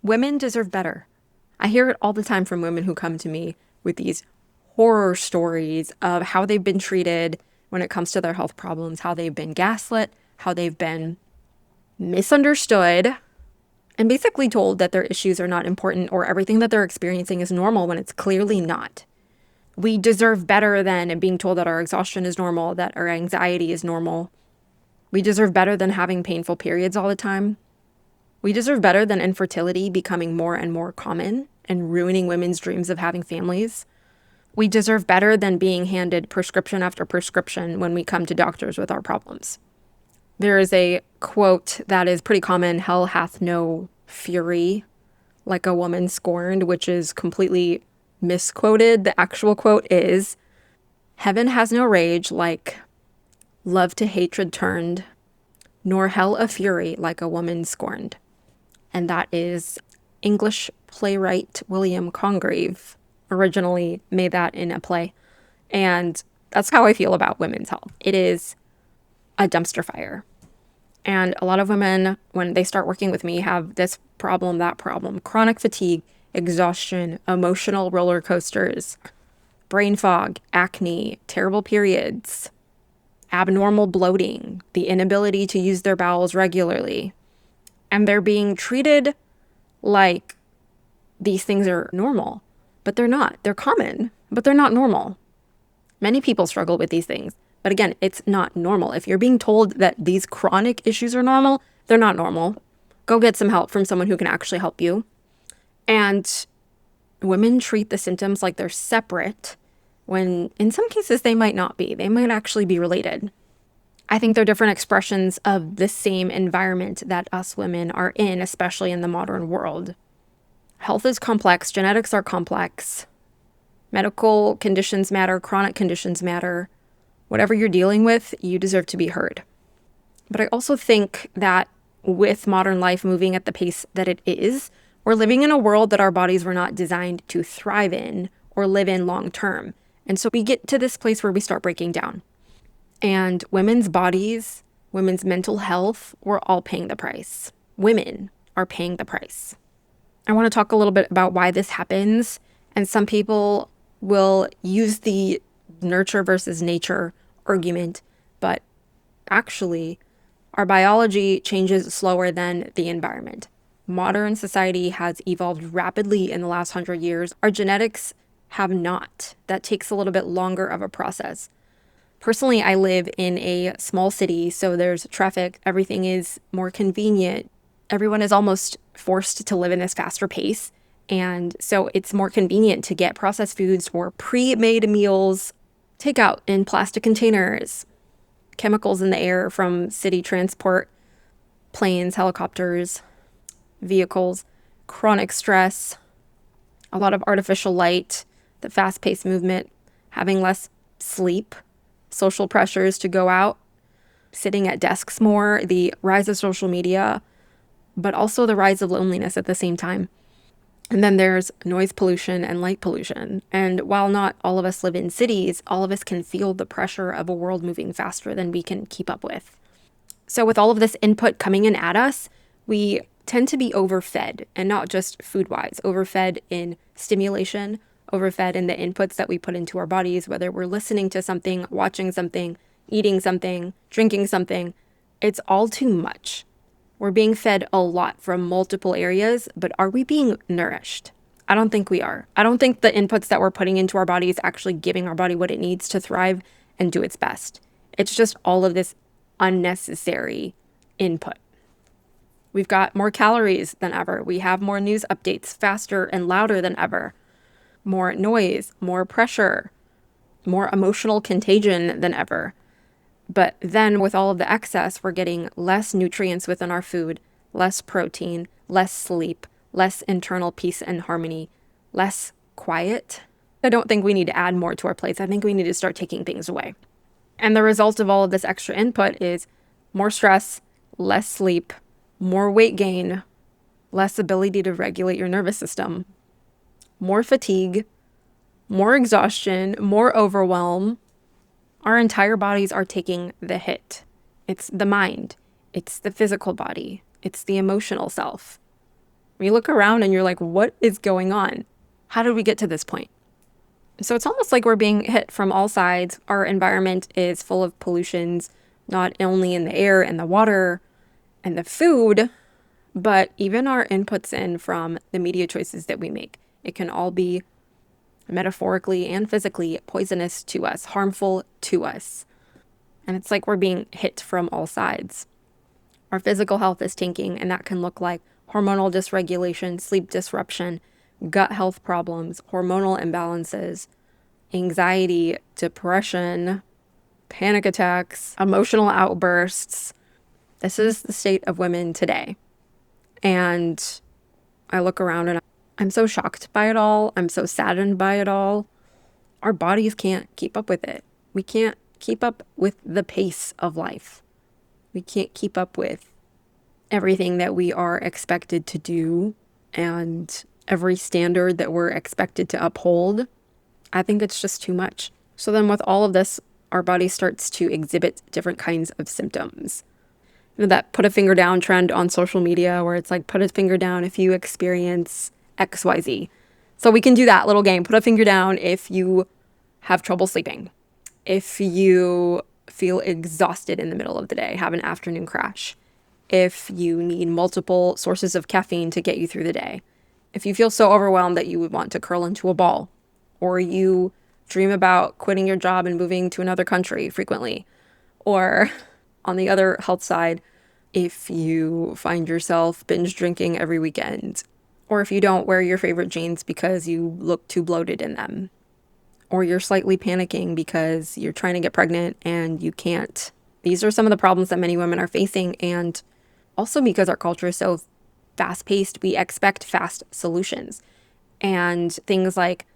Women deserve better. I hear it all the time from women who come to me with these horror stories of how they've been treated when it comes to their health problems, how they've been gaslit, how they've been misunderstood, and basically told that their issues are not important or everything that they're experiencing is normal when it's clearly not. We deserve better than being told that our exhaustion is normal, that our anxiety is normal. We deserve better than having painful periods all the time. We deserve better than infertility becoming more and more common and ruining women's dreams of having families. We deserve better than being handed prescription after prescription when we come to doctors with our problems. There is a quote that is pretty common: hell hath no fury like a woman scorned, which is completely misquoted. The actual quote is, heaven has no rage like love to hatred turned, nor hell a fury like a woman scorned. And that is English playwright William Congreve originally made that in a play. And that's how I feel about women's health. It is a dumpster fire. And a lot of women, when they start working with me, have this problem, that problem: chronic fatigue, exhaustion, emotional roller coasters, brain fog, acne, terrible periods, abnormal bloating, the inability to use their bowels regularly. And they're being treated like these things are normal, but they're not. They're common, but they're not normal. Many people struggle with these things, but again, it's not normal. If you're being told that these chronic issues are normal, they're not normal. Go get some help from someone who can actually help you. And women treat the symptoms like they're separate when in some cases they might not be. They might actually be related. I think they're different expressions of the same environment that us women are in, especially in the modern world. Health is complex. Genetics are complex. Medical conditions matter. Chronic conditions matter. Whatever you're dealing with, you deserve to be heard. But I also think that with modern life moving at the pace that it is, we're living in a world that our bodies were not designed to thrive in or live in long term. And so we get to this place where we start breaking down. And women's bodies, women's mental health, we're all paying the price. Women are paying the price. I want to talk a little bit about why this happens. And some people will use the nurture versus nature argument, but actually, our biology changes slower than the environment. Modern society has evolved rapidly in the last 100 years. Our genetics have not. That takes a little bit longer of a process. Personally, I live in a small city, so there's traffic. Everything is more convenient. Everyone is almost forced to live in this faster pace. And so it's more convenient to get processed foods or pre-made meals, takeout in plastic containers, chemicals in the air from city transport, planes, helicopters, vehicles, chronic stress, a lot of artificial light, the fast-paced movement, having less sleep, social pressures to go out, sitting at desks more, the rise of social media, but also the rise of loneliness at the same time. And then there's noise pollution and light pollution. And while not all of us live in cities, all of us can feel the pressure of a world moving faster than we can keep up with. So with all of this input coming in at us, we tend to be overfed, and not just food-wise, overfed in stimulation, overfed in the inputs that we put into our bodies, whether we're listening to something, watching something, eating something, drinking something. It's all too much. We're being fed a lot from multiple areas, but are we being nourished? I don't think we are. I don't think the inputs that we're putting into our body is actually giving our body what it needs to thrive and do its best. It's just all of this unnecessary input. We've got more calories than ever. We have more news updates faster and louder than ever. More noise, more pressure, more emotional contagion than ever. But then with all of the excess, we're getting less nutrients within our food, less protein, less sleep, less internal peace and harmony, less quiet. I don't think we need to add more to our plates. I think we need to start taking things away. And the result of all of this extra input is more stress, less sleep, more weight gain, less ability to regulate your nervous system, more fatigue, more exhaustion, more overwhelm. Our entire bodies are taking the hit. It's the mind. It's the physical body. It's the emotional self. You look around and you're like, what is going on? How did we get to this point? So it's almost like we're being hit from all sides. Our environment is full of pollutions, not only in the air and the water and the food, but even our inputs in from the media choices that we make. It can all be metaphorically and physically poisonous to us, harmful to us. And it's like we're being hit from all sides. Our physical health is tanking, and that can look like hormonal dysregulation, sleep disruption, gut health problems, hormonal imbalances, anxiety, depression, panic attacks, emotional outbursts. This is the state of women today. And I look around and I'm so shocked by it all. I'm so saddened by it all. Our bodies can't keep up with it. We can't keep up with the pace of life. We can't keep up with everything that we are expected to do and every standard that we're expected to uphold. I think it's just too much. So then with all of this, our body starts to exhibit different kinds of symptoms. You know, that put a finger down trend on social media where it's like, put a finger down if you experience XYZ. So we can do that little game. Put a finger down if you have trouble sleeping, if you feel exhausted in the middle of the day, have an afternoon crash, if you need multiple sources of caffeine to get you through the day, if you feel so overwhelmed that you would want to curl into a ball, or you dream about quitting your job and moving to another country frequently, or on the other health side, if you find yourself binge drinking every weekend, or if you don't wear your favorite jeans because you look too bloated in them, or you're slightly panicking because you're trying to get pregnant and you can't. These are some of the problems that many women are facing. And also because our culture is so fast-paced, we expect fast solutions. And things like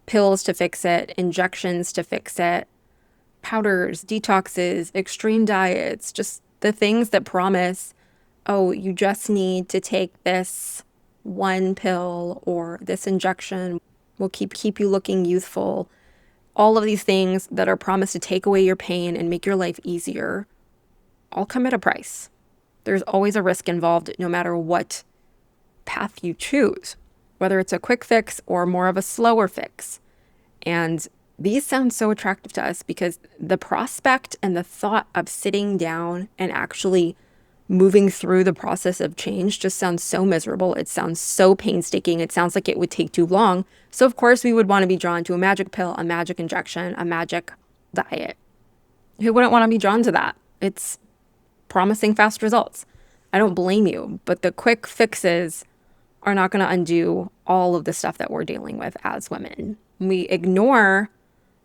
pills to fix it, injections to fix it, powders, detoxes, extreme diets, just the things that promise, oh, you just need to take this one pill or this injection will keep you looking youthful. All of these things that are promised to take away your pain and make your life easier all come at a price. There's always a risk involved no matter what path you choose, whether it's a quick fix or more of a slower fix. And these sound so attractive to us because the prospect and the thought of sitting down and actually moving through the process of change just sounds so miserable. It sounds so painstaking. It sounds like it would take too long. So of course we would want to be drawn to a magic pill, a magic injection, a magic diet. Who wouldn't want to be drawn to that? It's promising fast results. I don't blame you, but the quick fixes are not going to undo all of the stuff that we're dealing with as women. We ignore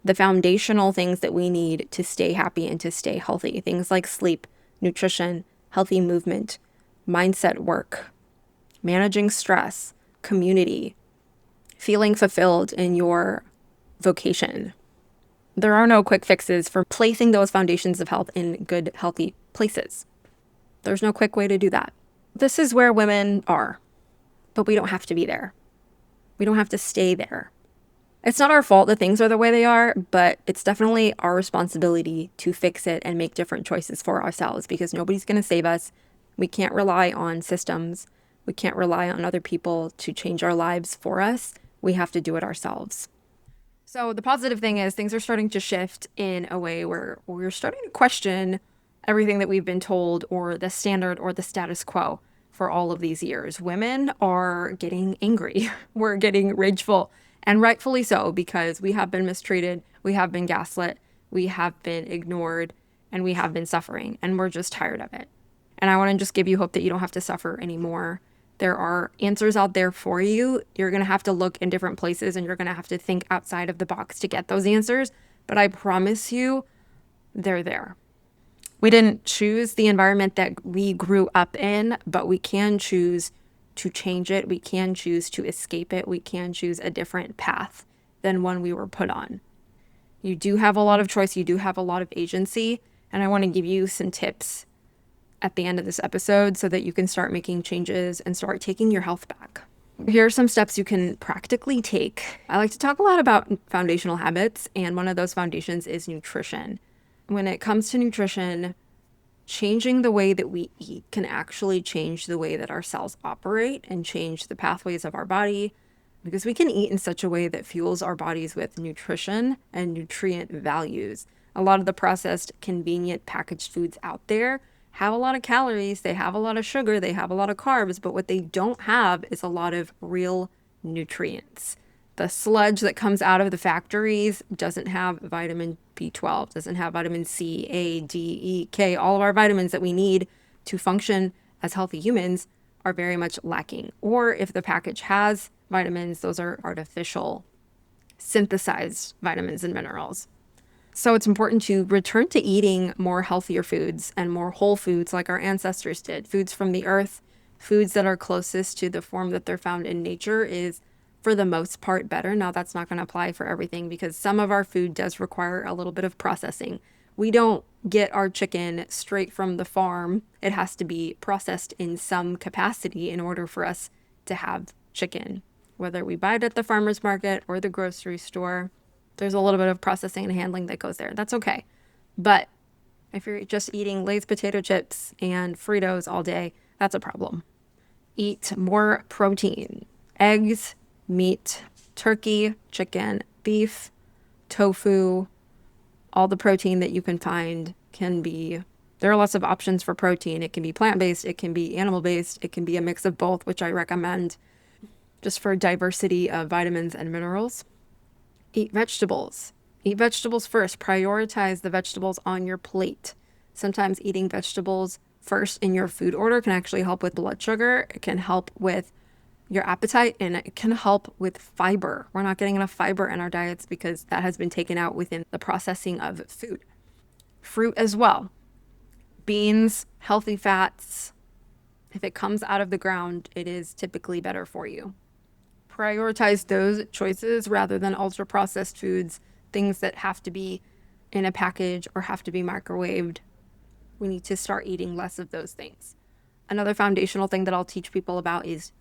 the foundational things that we need to stay happy and to stay healthy. Things like sleep, nutrition, healthy movement, mindset work, managing stress, community, feeling fulfilled in your vocation. There are no quick fixes for placing those foundations of health in good, healthy places. There's no quick way to do that. This is where women are, but we don't have to be there. We don't have to stay there. It's not our fault that things are the way they are, but it's definitely our responsibility to fix it and make different choices for ourselves because nobody's going to save us. We can't rely on systems. We can't rely on other people to change our lives for us. We have to do it ourselves. So the positive thing is things are starting to shift in a way where we're starting to question everything that we've been told or the standard or the status quo for all of these years. Women are getting angry. We're getting rageful. And rightfully so, because we have been mistreated, we have been gaslit, we have been ignored, and we have been suffering, and we're just tired of it. And I want to just give you hope that you don't have to suffer anymore. There are answers out there for you. You're going to have to look in different places, and you're going to have to think outside of the box to get those answers. But I promise you, they're there. We didn't choose the environment that we grew up in, but we can choose to change it. We can choose to escape it. We can choose a different path than one we were put on. You do have a lot of choice. You do have a lot of agency. And I want to give you some tips at the end of this episode so that you can start making changes and start taking your health back. Here are some steps you can practically take. I like to talk a lot about foundational habits, and one of those foundations is nutrition. When it comes to nutrition, changing the way that we eat can actually change the way that our cells operate and change the pathways of our body, because we can eat in such a way that fuels our bodies with nutrition and nutrient values. A lot of the processed, convenient packaged foods out there have a lot of calories, they have a lot of sugar, they have a lot of carbs, but what they don't have is a lot of real nutrients. The sludge that comes out of the factories doesn't have vitamin B12, doesn't have vitamin C, A, D, E, K. All of our vitamins that we need to function as healthy humans are very much lacking. Or if the package has vitamins, those are artificial, synthesized vitamins and minerals. So it's important to return to eating more healthier foods and more whole foods like our ancestors did. Foods from the earth, foods that are closest to the form that they're found in nature is for the most part better. Now that's not going to apply for everything because some of our food does require a little bit of processing. We don't get our chicken straight from the farm. It has to be processed in some capacity in order for us to have chicken. Whether we buy it at the farmer's market or the grocery store, there's a little bit of processing and handling that goes there. That's okay. But if you're just eating Lay's potato chips and Fritos all day, that's a problem. Eat more protein. Eggs, meat, turkey, chicken, beef, tofu, all the protein that you can find can be, there are lots of options for protein. It can be plant-based, it can be animal-based, it can be a mix of both, which I recommend just for diversity of vitamins and minerals. Eat vegetables. Eat vegetables first. Prioritize the vegetables on your plate. Sometimes eating vegetables first in your food order can actually help with blood sugar. It can help with your appetite, and it can help with fiber. We're not getting enough fiber in our diets because that has been taken out within the processing of food. Fruit as well. Beans, healthy fats. If it comes out of the ground, it is typically better for you. Prioritize those choices rather than ultra processed foods, things that have to be in a package or have to be microwaved. We need to start eating less of those things. Another foundational thing that I'll teach people about is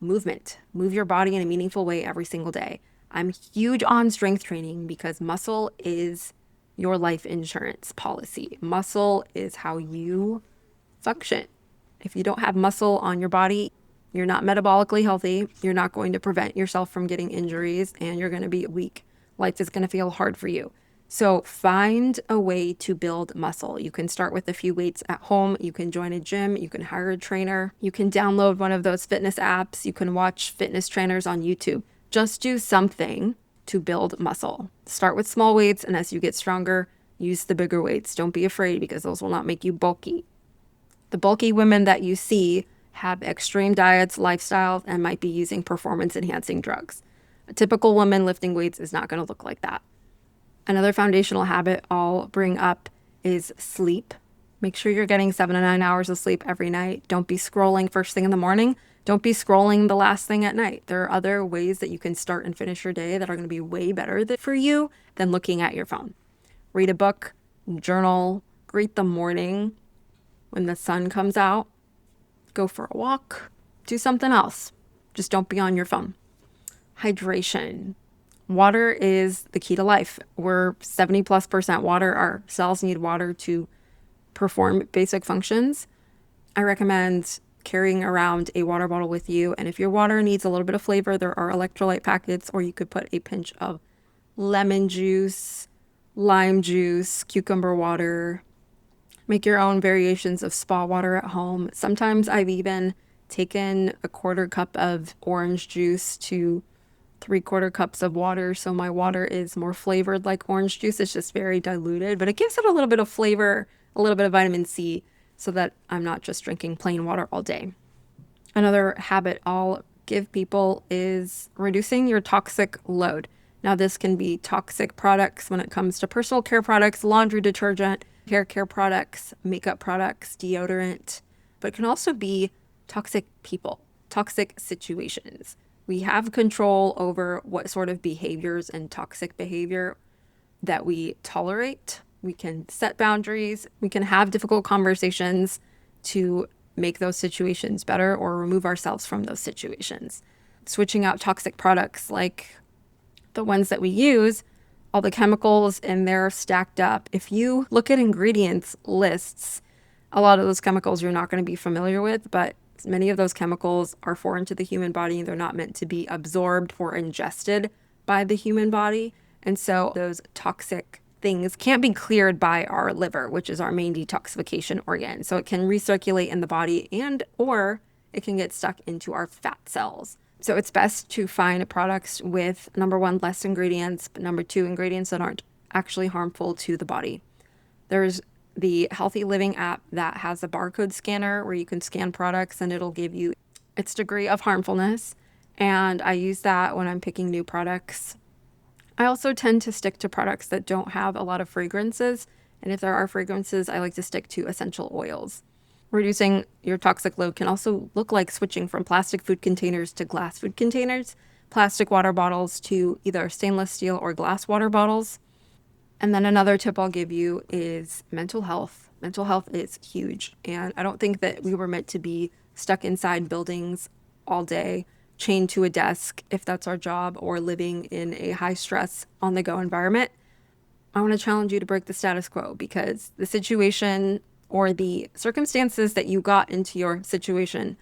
movement. Move your body in a meaningful way every single day. I'm huge on strength training because muscle is your life insurance policy. Muscle is how you function. If you don't have muscle on your body, you're not metabolically healthy. You're not going to prevent yourself from getting injuries, and you're going to be weak. Life is going to feel hard for you. So find a way to build muscle. You can start with a few weights at home. You can join a gym. You can hire a trainer. You can download one of those fitness apps. You can watch fitness trainers on YouTube. Just do something to build muscle. Start with small weights, and as you get stronger, use the bigger weights. Don't be afraid because those will not make you bulky. The bulky women that you see have extreme diets, lifestyles, and might be using performance-enhancing drugs. A typical woman lifting weights is not going to look like that. Another foundational habit I'll bring up is sleep. Make sure you're getting 7 to 9 hours of sleep every night. Don't be scrolling first thing in the morning. Don't be scrolling the last thing at night. There are other ways that you can start and finish your day that are going to be way better for you than looking at your phone. Read a book, journal, greet the morning when the sun comes out. Go for a walk. Do something else. Just don't be on your phone. Hydration. Water is the key to life. We're 70+% water. Our cells need water to perform basic functions. I recommend carrying around a water bottle with you. And if your water needs a little bit of flavor, there are electrolyte packets, or you could put a pinch of lemon juice, lime juice, cucumber water. Make your own variations of spa water at home. Sometimes I've even taken a 1/4 cup of orange juice to 3/4 cups of water. So my water is more flavored like orange juice. It's just very diluted, but it gives it a little bit of flavor, a little bit of vitamin C, so that I'm not just drinking plain water all day. Another habit I'll give people is reducing your toxic load. Now, this can be toxic products when it comes to personal care products, laundry detergent, hair care products, makeup products, deodorant, but it can also be toxic people, toxic situations. We have control over what sort of behaviors and toxic behavior that we tolerate. We can set boundaries. We can have difficult conversations to make those situations better or remove ourselves from those situations. Switching out toxic products like the ones that we use, all the chemicals in there stacked up. If you look at ingredients lists, A lot of those chemicals you're not going to be familiar with, but many of those chemicals are foreign to the human body. They're not meant to be absorbed or ingested by the human body. And so those toxic things can't be cleared by our liver, which is our main detoxification organ. So it can recirculate in the body and or it can get stuck into our fat cells. So it's best to find products with, number one, less ingredients, but number two, ingredients that aren't actually harmful to the body. There's the Healthy Living app that has a barcode scanner where you can scan products and it'll give you its degree of harmfulness. And I use that when I'm picking new products. I also tend to stick to products that don't have a lot of fragrances. And if there are fragrances, I like to stick to essential oils. Reducing your toxic load can also look like switching from plastic food containers to glass food containers, plastic water bottles to either stainless steel or glass water bottles. And then another tip I'll give you is mental health. Mental health is huge. And I don't think that we were meant to be stuck inside buildings all day, chained to a desk if that's our job, or living in a high stress on the go environment. I want to challenge you to break the status quo, because the situation or the circumstances that you got into your situation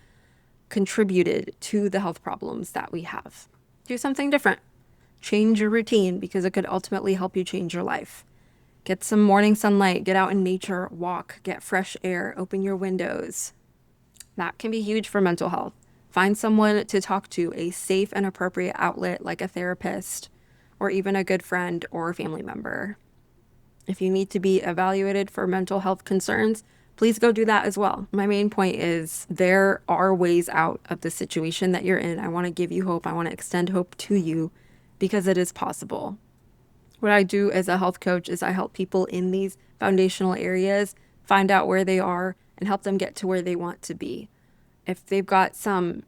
contributed to the health problems that we have. Do something different. Change your routine, because it could ultimately help you change your life. Get some morning sunlight, get out in nature, walk, get fresh air, open your windows. That can be huge for mental health. Find someone to talk to, a safe and appropriate outlet like a therapist or even a good friend or a family member. If you need to be evaluated for mental health concerns, please go do that as well. My main point is there are ways out of the situation that you're in. I want to give you hope. I want to extend hope to you, because it is possible. What I do as a health coach is I help people in these foundational areas find out where they are and help them get to where they want to be. If they've got some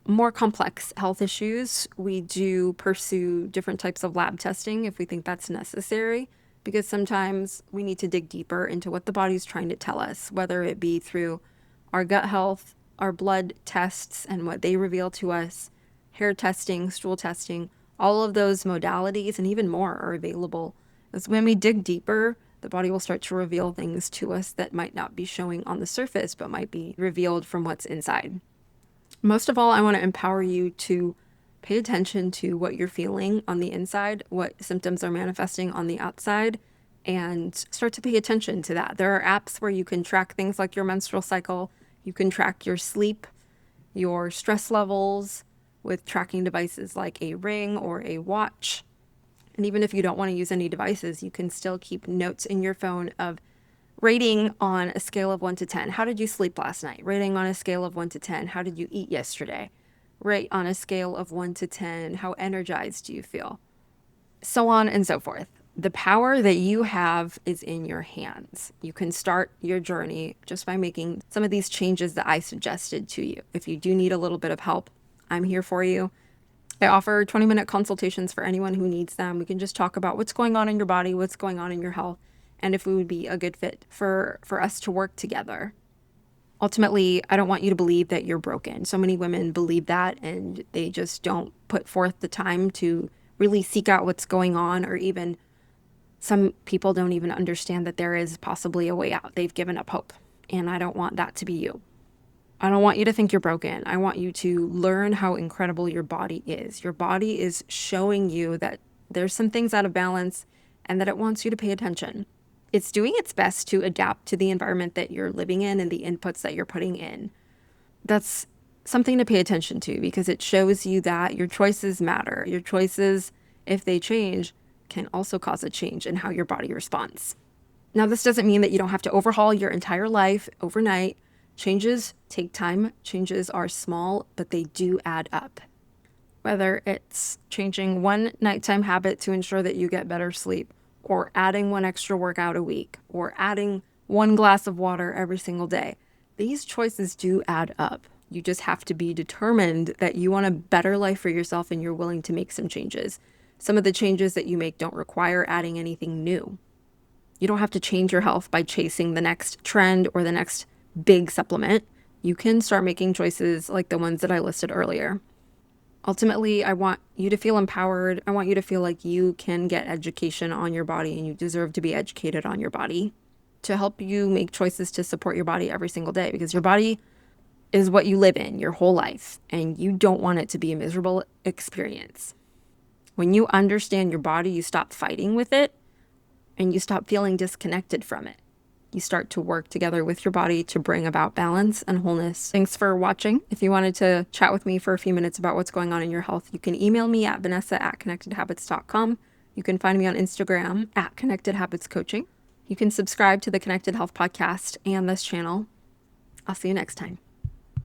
more complex health issues, we do pursue different types of lab testing if we think that's necessary, because sometimes we need to dig deeper into what the body's trying to tell us, whether it be through our gut health, our blood tests and what they reveal to us, hair testing, stool testing. All of those modalities and even more are available. As when we dig deeper, the body will start to reveal things to us that might not be showing on the surface, but might be revealed from what's inside. Most of all, I want to empower you to pay attention to what you're feeling on the inside, what symptoms are manifesting on the outside, and start to pay attention to that. There are apps where you can track things like your menstrual cycle. You can track your sleep, your stress levels, with tracking devices like a ring or a watch. And even if you don't want to use any devices, you can still keep notes in your phone of rating on a scale of 1 to 10. How did you sleep last night? Rating on a scale of 1 to 10. How did you eat yesterday? Rate on a scale of 1 to 10. How energized do you feel? So on and so forth. The power that you have is in your hands. You can start your journey just by making some of these changes that I suggested to you. If you do need a little bit of help, I'm here for you. I offer 20-minute consultations for anyone who needs them. We can just talk about what's going on in your body, what's going on in your health, and if we would be a good fit for us to work together. Ultimately, I don't want you to believe that you're broken. So many women believe that, and they just don't put forth the time to really seek out what's going on, or even some people don't even understand that there is possibly a way out. They've given up hope, and I don't want that to be you. I don't want you to think you're broken. I want you to learn how incredible your body is. Your body is showing you that there's some things out of balance and that it wants you to pay attention. It's doing its best to adapt to the environment that you're living in and the inputs that you're putting in. That's something to pay attention to, because it shows you that your choices matter. Your choices, if they change, can also cause a change in how your body responds. Now, this doesn't mean that you don't have to overhaul your entire life overnight. Changes take time. Changes are small, but they do add up. Whether it's changing one nighttime habit to ensure that you get better sleep, or adding one extra workout a week, or adding one glass of water every single day. These choices do add up. You just have to be determined that you want a better life for yourself and you're willing to make some changes. Some of the changes that you make don't require adding anything new. You don't have to change your health by chasing the next trend or the next big supplement. You can start making choices like the ones that I listed earlier. Ultimately, I want you to feel empowered. I want you to feel like you can get education on your body and you deserve to be educated on your body. to help you make choices to support your body every single day, because your body is what you live in your whole life, and you don't want it to be a miserable experience. When you understand your body, you stop fighting with it and you stop feeling disconnected from it. You start to work together with your body to bring about balance and wholeness. Thanks for watching. If you wanted to chat with me for a few minutes about what's going on in your health, you can email me at vanessa@connectedhabits.com. You can find me on Instagram at Connected Habits Coaching. You can subscribe to the Connected Health Podcast and this channel. I'll see you next time.